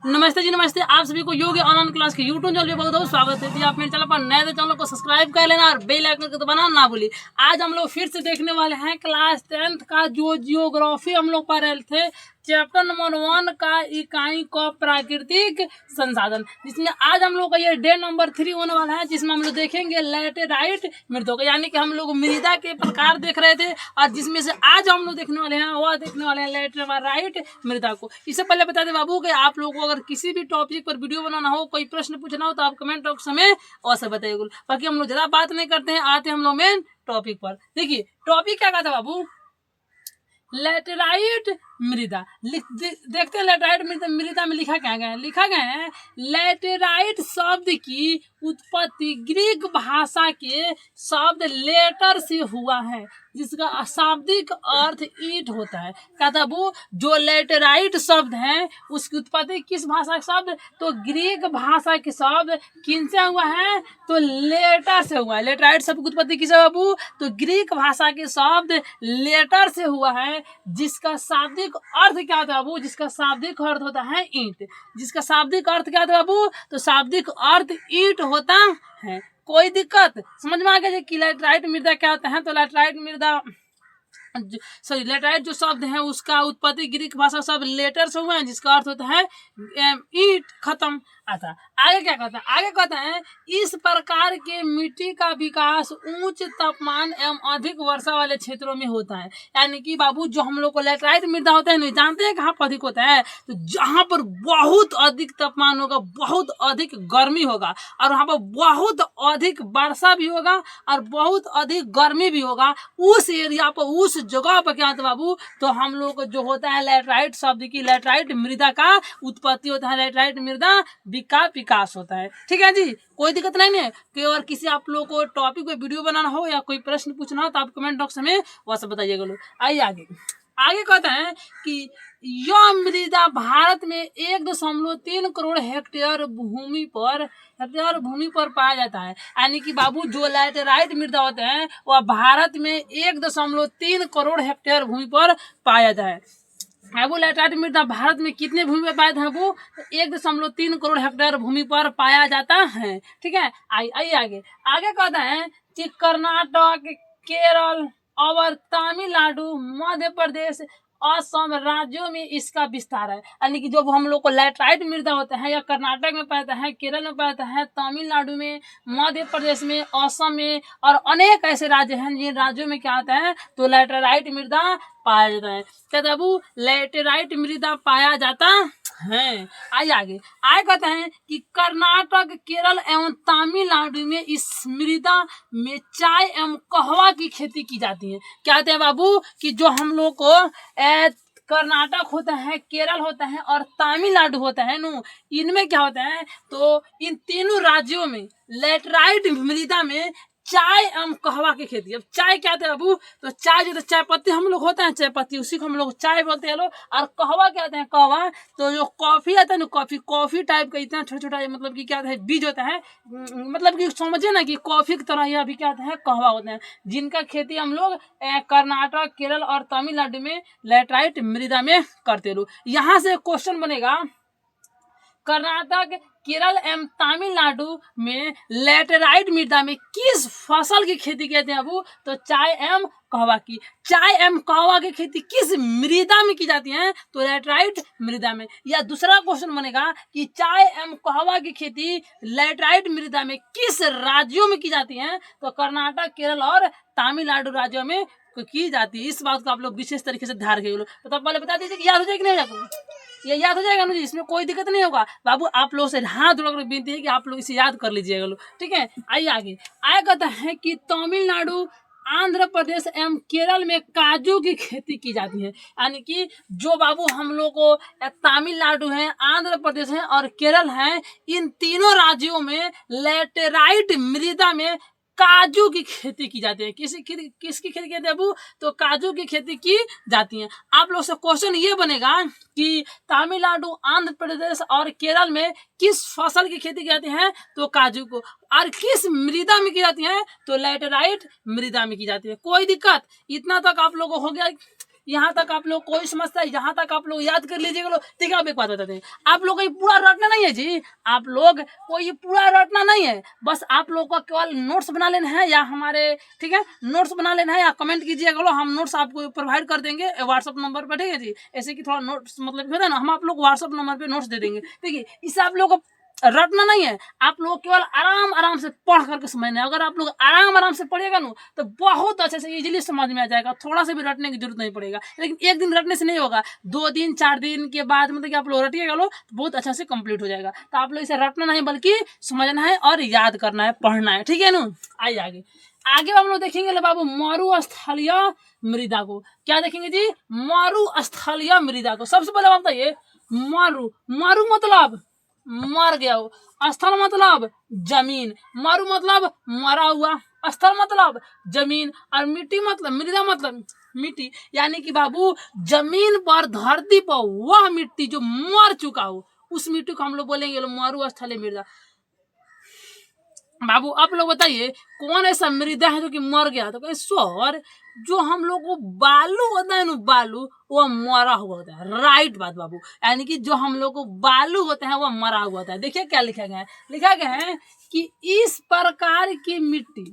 नमस्ते जी, नमस्ते। आप सभी को योगी ऑनलाइन क्लास के यूट्यूब चैनल पे बहुत बहुत स्वागत है जी। आप मेरे चैनल पर नए तो चैनल को सब्सक्राइब कर लेना और बेल आइकन को दबाना ना भूलिए। आज हम लोग फिर से देखने वाले हैं क्लास 10th का जो जियोग्राफी हम लोग पढ़ रहे थे, चैप्टर नंबर 1 का इकाई को प्राकृतिक संसाधन, जिसमें आज हम लोग का ये डे नंबर 3 होने वाला है, जिसमें हम लोग देखेंगे लैटेराइट मृदों का, यानी कि हम लोग मृदा के प्रकार देख रहे थे और जिसमें से आज हम लोग देखने वाले हैं वह देखने वाले हैं लैटेराइट मृदा को। इससे पहले बता दें बाबू कि आप लोगों को अगर किसी भी टॉपिक पर वीडियो बनाना हो, कोई प्रश्न पूछना हो तो आप कमेंट बॉक्स में अवश्य बताइएगा। बाकी हम लोग ज्यादा बात नहीं करते हैं, आते हैं हम लोग मेन टॉपिक पर। देखिए टॉपिक क्या कहता है बाबू, लैटेराइट मृदा। देखते हैं लैटेराइट मृदा में लिखा क्या गया है। लिखा गया है लैटेराइट शब्द की उत्पत्ति ग्रीक भाषा के शब्द लेटर से हुआ है, जिसका शाब्दिक अर्थ ईंट होता है। कहता वो जो लैटेराइट शब्द है उसकी उत्पत्ति किस भाषा के शब्द, तो ग्रीक भाषा के शब्द किन से हुआ है, तो लेटर से हुआ है। लैटेराइट शब्द की उत्पत्ति किस है बाबू, तो ग्रीक भाषा के शब्द लेटर से हुआ है, जिसका शाब्दिक अर्थ क्या होता है बाबू, जिसका शाब्दिक अर्थ होता है ईंट। जिसका शाब्दिक अर्थ क्या होता है बाबू, तो शाब्दिक अर्थ ईंट होता है। कोई दिक्कत समझ में आ गया कि लैटेराइट मृदा क्या होता है। तो लैटेराइट मृदा लैटेराइट जो शब्द है उसका उत्पत्ति ग्रीक भाषा शब्द लेटर से हुआ है, जिसका अर्थ होता है ईंट, खत्म। आता आगे क्या कहता है, आगे कहता है इस प्रकार के मिट्टी का विकास उच्च तापमान एवं अधिक वर्षा वाले क्षेत्रों में होता है। यानी कि बाबू जो हम लोग को लैटेराइट मृदा होता है, नहीं जानते हैं कहाँ पर अधिक होता है, तो जहाँ पर बहुत अधिक तापमान होगा, बहुत अधिक गर्मी होगा और वहाँ पर बहुत अधिक वर्षा भी होगा और बहुत अधिक गर्मी भी होगा, उस एरिया पर, उस जगह पर क्या होता है बाबू, तो हम लोग जो होता है लैटेराइट शब्द की लैटेराइट मृदा का उत्पत्ति होता है, लैटेराइट मृदा विकास होता है। ठीक है जी, कोई दिक्कत नहीं है। कि और किसी आप लोगों को टॉपिक पे वीडियो बनाना हो या कोई प्रश्न पूछना हो तो आप कमेंट बॉक्स में वह सब बताइएगा लोग। आइए आगे कहते हैं कि यह मृदा भारत में 1.3 करोड़ हेक्टेयर भूमि पर पाया जाता है। यानी कि बाबू जो लैटेराइट मृदा होते हैं वह भारत में 1.3 करोड़ हेक्टेयर भूमि पर पाया जाता है। वो लैटेराइट मृदा भारत में कितने भूमि पर पाया था, वो 1.3 करोड़ हेक्टेयर भूमि पर पाया जाता है। ठीक है, आइए आगे कहता है कि कर्नाटक, केरल और तमिलनाडु, मध्य प्रदेश, असम राज्यों में इसका विस्तार है। यानी कि जो हम लोग को लैटेराइट मृदा होता है या कर्नाटक में पाता है, केरल में पाता है, तमिलनाडु में, मध्य प्रदेश में, असम में और अनेक ऐसे राज्य हैं जिन राज्यों में क्या आता है, तो लैटेराइट मृदा पाया जाता है। कहता वो लैटेराइट मृदा पाया जाता है। आगे कहते हैं कि कर्नाटक, केरल एवं तमिलनाडु में इस मृदा में चाय एवं कहवा की खेती की जाती है। क्या कहते हैं बाबू कि जो हम लोग को कर्नाटक होता है, केरल होता है और तमिलनाडु होता है नो, इनमें क्या होता है, तो इन तीनों राज्यों में लैटेराइट मृदा में चाय एवं कहवा की खेती। अब चाय क्या होता है बाबू, तो चाय जो चाय पत्ती हम लोग होता है, चाय पत्ती उसी को हम लोग चाय बोलते हैं लोग। और कहवा क्या होता है, कहवा तो जो कॉफी आता है ना, कॉफी टाइप का इतना छोटा छोटा मतलब कि क्या होता है, बीज होता है, मतलब कि समझे ना कि कॉफी की तरह यह भी क्या होता है, कहवा होता है, जिनका खेती हम लोग कर्नाटक, केरल और तमिलनाडु में लैटेराइट मृदा में करते लोग। यहाँ से क्वेश्चन बनेगा, कर्नाटक, केरल एवं तमिलनाडु में लैटेराइट मृदा में किस फसल की खेती कहते हैं बाबू, तो चाय एवं कहवा की। चाय एवं कहवा की खेती किस मृदा में की जाती है, तो लैटेराइट मृदा में। या दूसरा क्वेश्चन बनेगा कि चाय एवं कहवा की खेती लैटेराइट मृदा में किस राज्यों में की जाती है, तो कर्नाटक, केरल और तमिलनाडु राज्यों में की जाती है। इस बात को आप लोग विशेष तरीके से ध्यान रखिए। तो तब पहले बता दीजिए कि याद हो जाएगा कि नहीं, ये याद हो जाएगा ना जी, इसमें कोई दिक्कत नहीं होगा बाबू। आप लोग से हाथ जोड़कर विनती है कि आप लोग इसे याद कर लीजिएगा लोग। ठीक है, आइए आगे कहता है कि तमिलनाडु, आंध्र प्रदेश एवं केरल में काजू की खेती की जाती है। यानी कि जो बाबू हम लोग को तमिलनाडु है, आंध्र प्रदेश है और केरल है, इन तीनों राज्यों में लैटेराइट मृदा में काजू की खेती की जाती है। किसकी खेती की जाती है बाबू, तो काजू की खेती की जाती है। आप लोग से क्वेश्चन ये बनेगा कि तमिलनाडु, आंध्र प्रदेश और केरल में किस फसल की खेती की जाती है, तो काजू को, और किस मृदा में की जाती है, तो लैटेराइट मृदा में की जाती है। कोई दिक्कत, इतना तक आप लोगों को हो गया यहाँ तक आप लोग कोई समस्या, यहाँ तक आप लोग याद कर लीजिएगा लोग। ठीक है, अब एक बात बताते हैं, आप लोग को ये पूरा रटना नहीं है जी, आप लोग को ये पूरा रटना नहीं है, बस आप लोग को केवल नोट्स बना लेना है, या हमारे ठीक है नोट्स बना लेना है, या कमेंट कीजिएगा लो, हम नोट्स आपको प्रोवाइड कर देंगे व्हाट्सअप नंबर पर। ठीक है जी, ऐसे कि थोड़ा नोट्स मतलब होता है ना, हम आप लोग व्हाट्सअप नंबर पे नोट्स दे देंगे। ठीक है, इससे आप लोग को रटना नहीं है, आप लोग केवल आराम आराम से पढ़ करके समझना है। अगर आप लोग आराम आराम से पढ़िएगा ना तो बहुत अच्छे से इजीली समझ में आ जाएगा, थोड़ा सा भी रटने की जरूरत नहीं पड़ेगा। लेकिन एक दिन रटने से नहीं होगा, 2 दिन 4 दिन के बाद मतलब कि आप लोग रटिएगा लो तो बहुत अच्छा से कंप्लीट हो जाएगा। तो आप लोग इसे रटना नहीं बल्कि समझना है और याद करना है, पढ़ना है। ठीक है ना, आइए आगे आगे हम लोग देखेंगे ले बाबू मरुस्थलीय मृदा को। क्या देखेंगे जी? मरुस्थलीय मृदा को। सबसे पहले बताइए मरु, मरु मतलब मर गया हो, स्थल मतलब जमीन, मरु मतलब मरा हुआ, स्थल मतलब जमीन, और मिट्टी मतलब मृदा मतलब मिट्टी। यानी कि बाबू जमीन पर धरती पर वह मिट्टी जो मर चुका हो उस मिट्टी को हम लोग बोलेंगे मरुस्थलीय मृदा। बाबू आप लोग बताइए कौन ऐसा मृदा है जो कि मर गया? तो कहीं सर जो हम लोग को बालू होता है ना, बालू वो मरा हुआ होता है। राइट बात बाबू, यानी कि जो हम लोग को बालू होता है वो मरा हुआ होता है। देखिए क्या लिखा गया है, लिखा गया है कि इस प्रकार की मिट्टी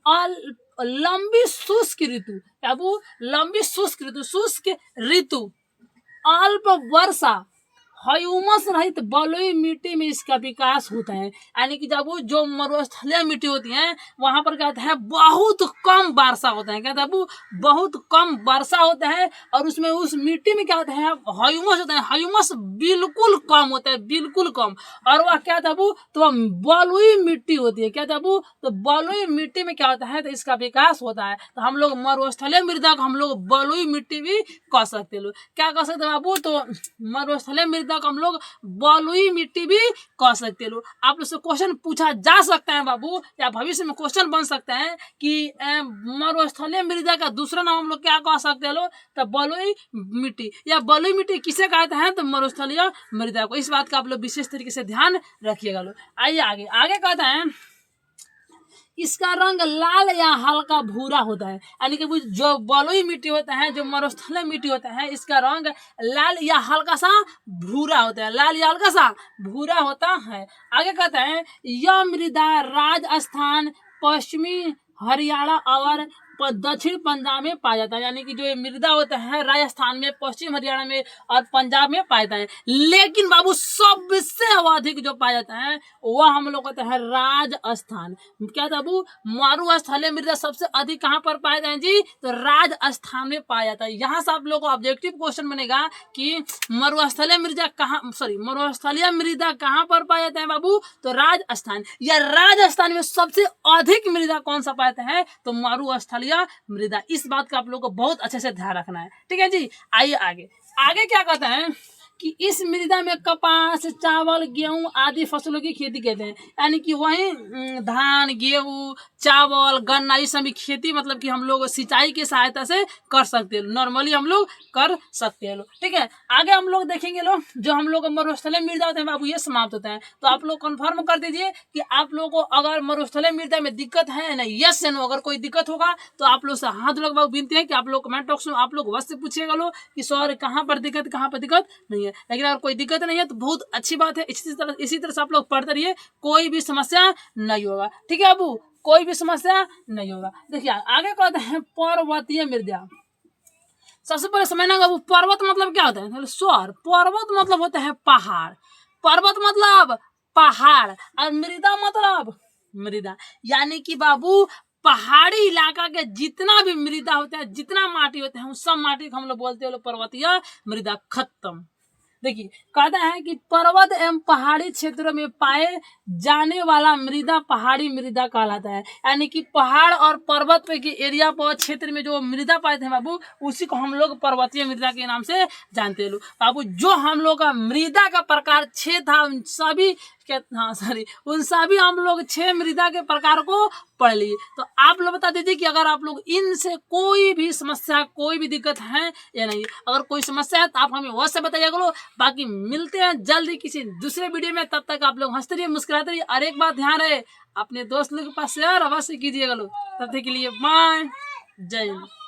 और लंबी शुष्क ऋतु, बाबू लंबी शुष्क ऋतु, शुष्क ऋतु, अल्प वर्षा, ह्यूमस रहित बलुई मिट्टी में इसका विकास होता है। यानी कि जब वो जो मरुस्थलीय मिट्टी होती है वहां पर क्या होता है, बहुत कम वर्षा होता है। क्या होता है, बहुत कम वर्षा होता है, और उसमें उस मिट्टी में क्या होता है, ह्यूमस होता है। ह्यूमस बिल्कुल कम होता है, बिल्कुल कम, और वह क्या था तो बलुई मिट्टी होती है। क्या था तो बलुई मिट्टी में क्या होता है, तो इसका विकास होता है। तो हम लोग मरुस्थलीय मृदा को हम लोग बलुई मिट्टी भी कह सकते हैं। क्या कह सकते हैं बाबू? तो मरुस्थलीय मृदा को हम लोग बलुई मिट्टी भी कह सकते हैं। आप लोग से क्वेश्चन पूछा जा सकता है बाबू, या भविष्य में क्वेश्चन बन सकता है कि मरुस्थलीय मृदा का दूसरा नाम हम लोग क्या कह सकते हैं तो बलुई मिट्टी, या बलुई मिट्टी किसे कहते हैं तो मरुस्थलीय मृदा को। इस बात का आप लोग विशेष तरीके से ध्यान रखिएगा। आइए आगे आगे कहते हैं इसका रंग लाल या हल्का भूरा होता है। यानी कि जो बलुई मिट्टी होता है, जो मरुस्थलीय मिट्टी होता है, इसका रंग लाल या हल्का सा भूरा होता है, लाल या हल्का सा भूरा होता है। आगे कहते हैं यह मृदा राजस्थान, पश्चिमी हरियाणा और दक्षिण पंजाब में पाया जाता है। यानी कि जो ये मृदा होता है राजस्थान में, पश्चिम हरियाणा में और पंजाब में पाया जाता है। लेकिन बाबू सबसे अधिक जो पाया जाता है वह हम लोग कहते हैं राजस्थान। क्या था बाबू? मरुस्थलीय मृदा सबसे अधिक कहाँ पर पाया जाता है जी? तो राजस्थान में पाया जाता है। यहाँ से आप लोग को ऑब्जेक्टिव क्वेश्चन बनेगा कि मरुस्थलीय मृदा कहाँ, मरुस्थलीय मृदा कहाँ पर पाया जाता है बाबू? तो राजस्थान, या राजस्थान में सबसे अधिक मृदा कौन सा पाया जाता है? तो मरुस्थलीय मृदा। इस बात का आप लोग को बहुत अच्छे से ध्यान रखना है। ठीक है जी, आइए आगे आगे क्या कहते हैं कि इस मृदा में कपास, चावल, गेहूं आदि फसलों की खेती कहते हैं। यानी कि वही धान, गेहूं, चावल, गन्ना, ये सभी खेती मतलब कि हम लोग सिंचाई की सहायता से कर सकते हैं, नॉर्मली हम लोग कर सकते हैं। ठीक है, आगे हम लोग देखेंगे जो हम लोग मरुस्थलीय मृदा होते हैं बाबू ये समाप्त होता है। तो आप लोग कंफर्म कर दीजिए कि आप लोग को अगर मरुस्थलीय मृदा में दिक्कत है ना, यस या नो। अगर कोई दिक्कत होगा तो आप लोग से हाथ लोग बाबू विनती है कि आप लोग कमेंट बॉक्स में आप लोग अवश्य पूछिएगा कि सर कहाँ पर दिक्कत नहीं है। लेकिन अगर कोई दिक्कत नहीं है तो बहुत अच्छी बात है। इसी तरह से आप लोग पढ़ते रहिए, कोई भी समस्या नहीं होगा। ठीक है बाबू, कोई भी समस्या नहीं होगा। देखिए आगे कहते हैं पर्वतीय मृदा। सबसे पहले समझना बाबू पर्वत मतलब क्या होता है? सर पर्वत मतलब होता है पहाड़, पर्वत मतलब पहाड़, और मृदा मतलब मृदा, यानी कि बाबू पहाड़ी इलाका के जितना भी मृदा होता है, जितना माटी होता है, उस सब माटी को हम लोग बोलते हैं पर्वतीय मृदा। खत्म। देखिए कहता है कि पर्वत एवं पहाड़ी क्षेत्रों में पाए जाने वाला मृदा पहाड़ी मृदा कहलाता है। यानी कि पहाड़ और पर्वत पे के एरिया पर क्षेत्र में जो मृदा पाते हैं बाबू उसी को हम लोग पर्वतीय मृदा के नाम से जानते हैं बाबू। जो हम लोग का मृदा का प्रकार 6 था उन सभी उन सभी हम लोग 6 मृदा के प्रकार को पढ़ लिए। तो आप लोग बता दीजिए कि अगर आप लोग इनसे कोई भी समस्या, कोई भी दिक्कत है या नहीं। अगर कोई समस्या है तो आप हमें अवश्य बताइएगा। बाकी मिलते हैं जल्दी किसी दूसरे वीडियो में, तब तक आप लोग हंसते रहिए, मुस्कुराते रहिए, और एक बात ध्यान रहे अपने दोस्त लोग के पास शेयर अवश्य कीजिएगा। तब तक के लिए बाय, जय हिंद।